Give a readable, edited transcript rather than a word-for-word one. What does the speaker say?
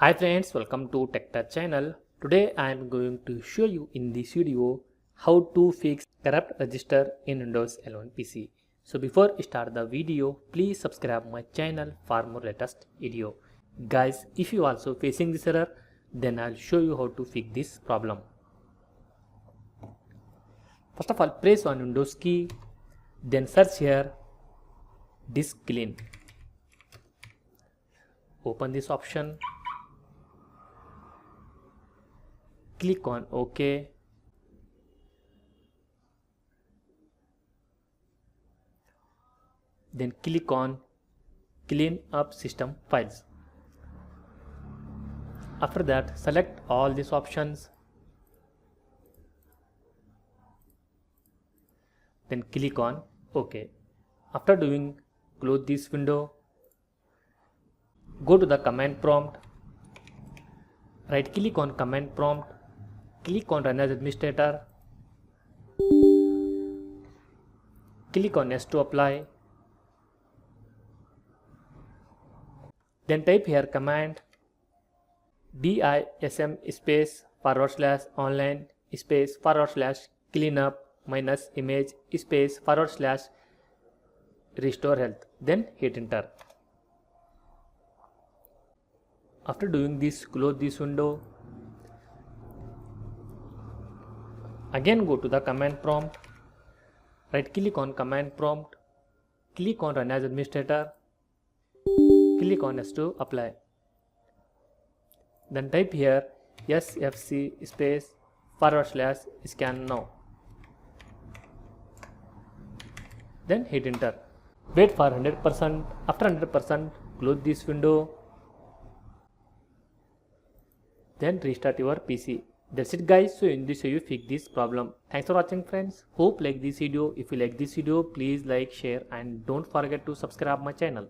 Hi friends, welcome to TechTouch channel. Today I am going to show you in this video how to fix corrupt register in Windows 11 PC. So before I start the video, please subscribe my channel for more latest video. Guys, if you also facing this error, then I'll show you how to fix this problem. First of all, press on Windows key, then search here disk clean. Open this option. Click on OK. Then click on Clean up system files. After that, select all these options. Then click on OK. After doing, close this window. Go to the command prompt. Right click on command prompt. Click on Run as Administrator. Click on Yes to apply. Then type here command DISM space /online space /cleanup -image space /restore health. Then hit enter. After doing this, close this window. Again go to the command prompt. Right click on command prompt. Click on Run as Administrator. Click on Yes to apply. Then type here sfc space /scan now. Then hit enter. Wait for 100%. After 100%, close this window. Then restart your PC. That's it guys. So in this way you fix this problem. Thanks for watching friends. Hope like this video. If you like this video, please like, share and don't forget to subscribe my channel.